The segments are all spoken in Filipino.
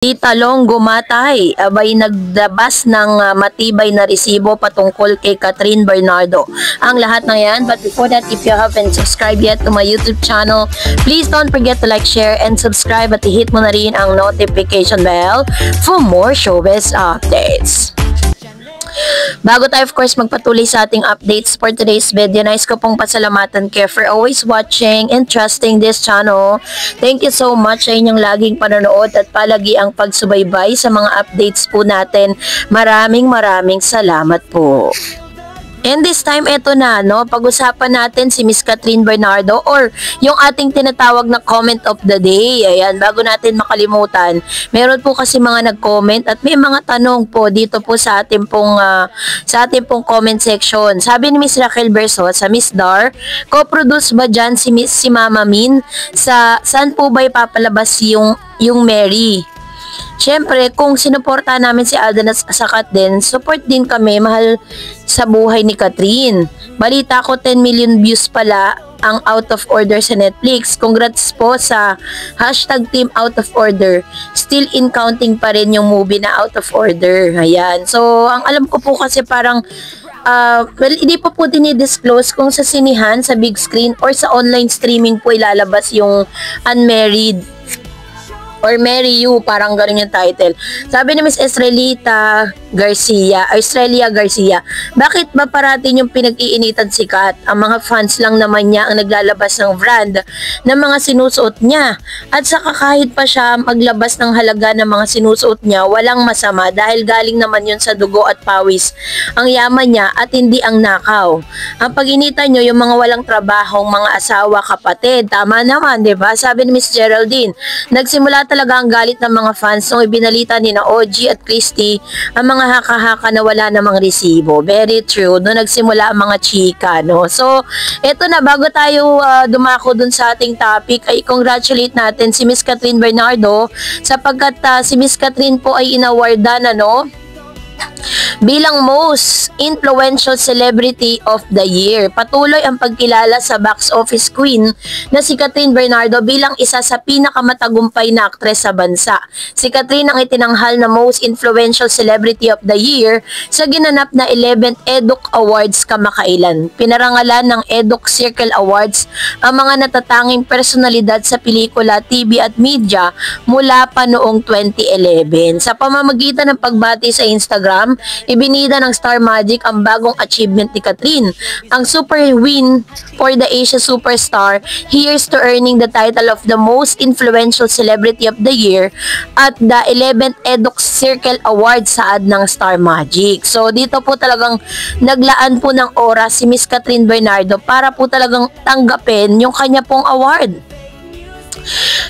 Tita Long gumatay, abay nagdabas ng matibay na resibo patungkol kay Catherine Bernardo. Ang lahat ng yan, but before that, if you haven't subscribed yet to my YouTube channel, please don't forget to like, share, and subscribe at i-hit mo na rin ang notification bell for more showbiz updates. Bago tayo of course magpatuloy sa ating updates for today's video, nais ko pong pasalamatan kayo for always watching and trusting this channel. Thank you so much sa inyong laging panonood at palagi ang pagsubaybay sa mga updates po natin. Maraming salamat po. And this time, eto na, no? Pag-usapan natin si Miss Catherine Bernardo or yung ating tinatawag na comment of the day. Ayan, bago natin makalimutan. Meron po kasi mga nag-comment at may mga tanong po dito po sa ating pong comment section. Sabi ni Miss Raquel Bersot sa Miss Dar, co-produce ba dyan si Mama Min? Saan po ba ipapalabas yung Mary? Siyempre, kung sinuporta namin si Alden at Sakat din, support din kami, mahal sa buhay ni Catherine. Balita ko 10 million views pala ang Out of Order sa Netflix. Congrats po sa #team Out of Order. Still in counting pa rin yung movie na Out of Order. Ayan. So, ang alam ko po kasi parang well, hindi pa po dinidisclose kung sa sinihan, sa big screen, or sa online streaming po ilalabas yung Unmarried or Marry You, parang ganun yung title. Sabi ni Miss Estrella Garcia, bakit ba parating yung pinag-iinitan si Kat? Ang mga fans lang naman niya ang naglalabas ng brand ng mga sinusuot niya. At saka kahit pa siya maglabas ng halaga ng mga sinusuot niya, walang masama dahil galing naman yun sa dugo at pawis ang yaman niya at hindi ang nakaw. Ang pag-initan nyo yung mga walang trabahong mga asawa, kapatid. Tama naman, diba? Sabi ni Miss Geraldine, nagsimula talaga ang galit ng mga fans nung ibinalita ni na OG at Christy ang mga haka-haka na wala namang resibo. Very true. Doon nagsimula ang mga chika, no? So, eto na, bago tayo dumako dun sa ating topic, ay congratulate natin si Miss Catherine Bernardo sapagkat si Miss Catherine po ay inawardan, ano, bilang Most Influential Celebrity of the Year. Patuloy ang pagkilala sa box office queen na si Catherine Bernardo bilang isa sa pinakamatagumpay na aktres sa bansa. Si Catherine ang itinanghal na Most Influential Celebrity of the Year sa ginanap na 11th EDUC Awards kamakailan. Pinarangalan ng EDUC Circle Awards ang mga natatanging personalidad sa pelikula, TV at media mula pa noong 2011. Sa pamamagitan ng pagbati sa Instagram, ibinida ng Star Magic ang bagong achievement ni Catherine, ang super win for the Asia Superstar. Here's to earning the title of the Most Influential Celebrity of the Year at the 11th EDUC Circle Awards saad ng Star Magic. So dito po talagang naglaan po ng oras si Miss Catherine Bernardo para po talagang tanggapin yung kanya pong award.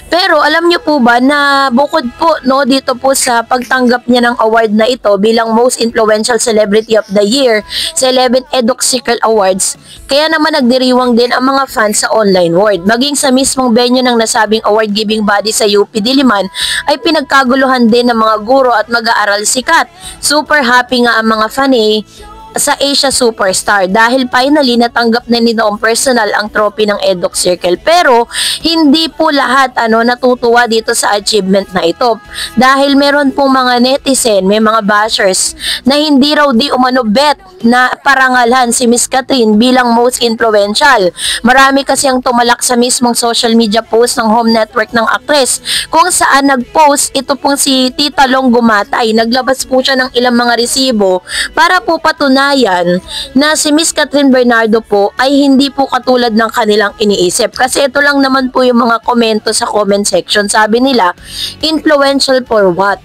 Pero alam niyo po ba na bukod po, no, dito po sa pagtanggap niya ng award na ito bilang Most Influential Celebrity of the Year sa 11th EDUC Circle Awards, kaya naman nagdiriwang din ang mga fans sa online world. Maging sa mismong venue ng nasabing award giving body sa UP Diliman ay pinagkaguluhan din ng mga guro at mag-aaral sikat. Super happy nga ang mga fan sa Asia Superstar dahil finally natanggap na ni noong personal ang trophy ng EDUC Circle. Pero hindi po lahat natutuwa dito sa achievement na ito dahil meron pong mga netizen, may mga bashers na hindi raw di umano bet na parangalan si Miss Catherine bilang most influential. Marami kasi ang tumalak sa mismong social media post ng home network ng actress kung saan nag-post ito pong si Tita Long gumatay. Naglabas po siya ng ilang mga resibo para po patunayan na si Miss Catherine Bernardo po ay hindi po katulad ng kanilang iniisip. Kasi ito lang naman po yung mga komento sa comment section. Sabi nila, influential for what?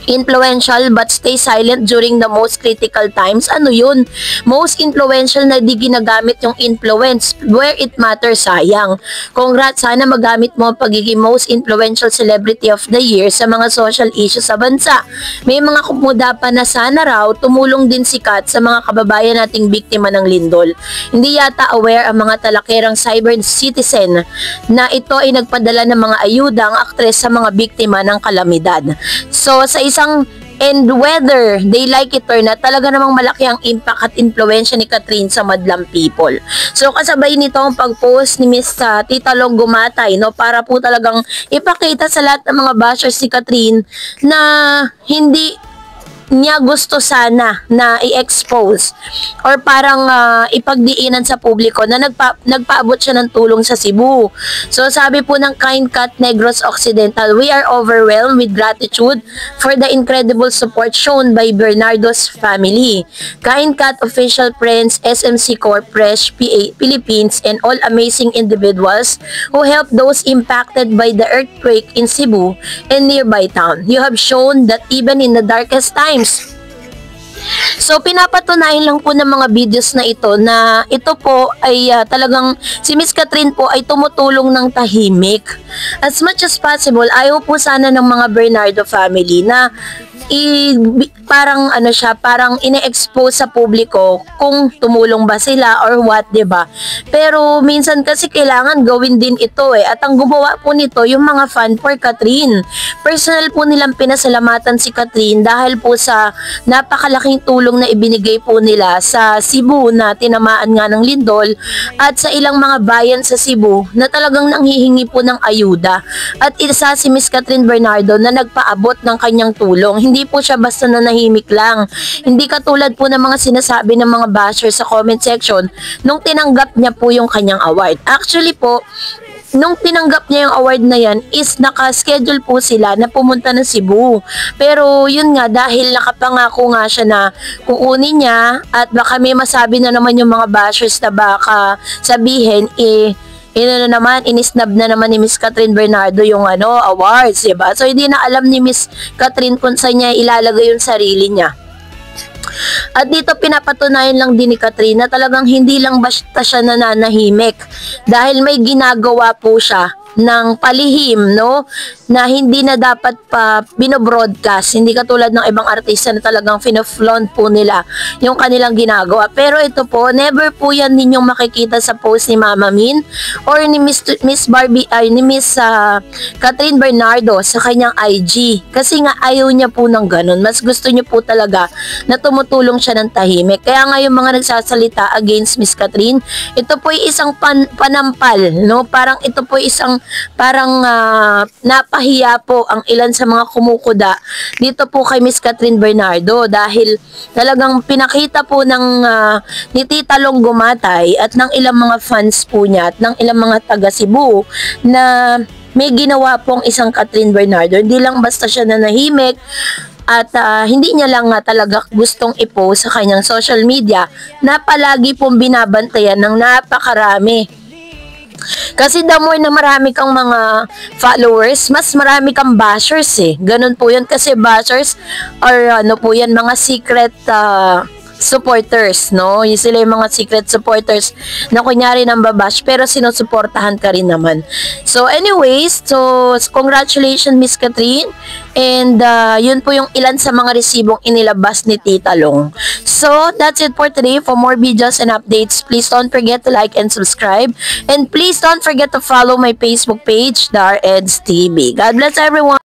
Influential but stay silent during the most critical times. Ano yun? Most influential na di ginagamit yung influence where it matters, sayang. Congrats, sana magamit mo ang pagiging most influential celebrity of the year sa mga social issues sa bansa. May mga kumuda pa na sana raw tumulong din si Kat sa mga kababayan nating biktima ng lindol. Hindi yata aware ang mga talakerang cyber citizen na ito ay nagpadala ng mga ayuda ang aktres sa mga biktima ng kalamidad. So sa isang And whether they like it or not, talaga namang malaki ang impact at influensya ni Catherine sa madlang people. So kasabay nito ang pag-post ni Miss Tita Long Gumatay, no, para po talagang ipakita sa lahat ng mga bashers si Catherine na hindi niya gusto sana na i-expose or parang ipagdiinan sa publiko na nagpaabot siya ng tulong sa Cebu. So sabi po ng Kind Cat Negros Occidental, "We are overwhelmed with gratitude for the incredible support shown by Bernardo's family, Kind Cat official friends, SMC Corp, Fresh Philippines, and all amazing individuals who helped those impacted by the earthquake in Cebu and nearby town. You have shown that even in the darkest times." So pinapatunayan lang po ng mga videos na ito po ay talagang si Miss Catherine po ay tumutulong ng tahimik. As much as possible, ayaw po sana ng mga Bernardo family na parang parang ine-expose sa publiko kung tumulong ba sila or what, 'di ba? Pero minsan kasi kailangan gawin din ito at ang gumawa po nito yung mga fan for Catherine. Personal po nilang pinasalamatan si Catherine dahil po sa napakalaking tulong na ibinigay po nila sa Cebu na tinamaan nga ng lindol at sa ilang mga bayan sa Cebu na talagang nanghihingi po ng ayuda. At isa si Miss Catherine Bernardo na nagpaabot ng kanyang tulong. Hindi po siya basta nanahimik lang. Hindi katulad po ng mga sinasabi ng mga bashers sa comment section nung tinanggap niya po yung kanyang award. Actually po, nung tinanggap niya yung award na yan is naka-schedule po sila na pumunta ng Cebu. Pero yun nga, dahil nakapangako nga siya na kukunin niya at baka may masabi na naman yung mga bashers na baka sabihin inisnab na naman ni Miss Catherine Bernardo yung awards, diba? So hindi na alam ni Miss Catherine kung saan niya ilalagay yung sarili niya. At dito pinapatunayan lang din ni Catherine na talagang hindi lang basta siya nananahimik dahil may ginagawa po siya ng palihim, no, na hindi na dapat pa binobroadcast, hindi katulad ng ibang artista na talagang fino-flaunt po nila yung kanilang ginagawa. Pero ito po, never po yan ninyong makikita sa post ni Mama Min or ni Miss Catherine Bernardo sa kanyang IG, kasi nga ayaw niya po ng ganun. Mas gusto niya po talaga na tumutulong siya ng tahimik. Kaya nga yung mga nagsasalita against Miss Catherine, ito po ay isang panampal, no, parang ito po ay isang napahiya po ang ilan sa mga kumukuda dito po kay Miss Catherine Bernardo dahil talagang pinakita po ni Tita Long Gumatay at ng ilang mga fans po niya at ng ilang mga taga Cebu na may ginawa pong isang Catherine Bernardo. Hindi lang basta siya nanahimik at hindi niya lang talaga gustong i-post sa kanyang social media na palagi pong binabantayan ng napakarami. Kasi the more na marami kang mga followers, mas marami kang bashers Ganun po yun kasi bashers or po yan, mga secret supporters, no? Yung sila yung mga secret supporters na kunyari nang babash pero sinusuportahan ka rin naman. So anyways, so congratulations Miss Catherine, and yun po yung ilan sa mga resibong inilabas ni Tita Long. So that's it for today. For more videos and updates, please don't forget to like and subscribe, and please don't forget to follow my Facebook page, The REDS TV. God bless everyone.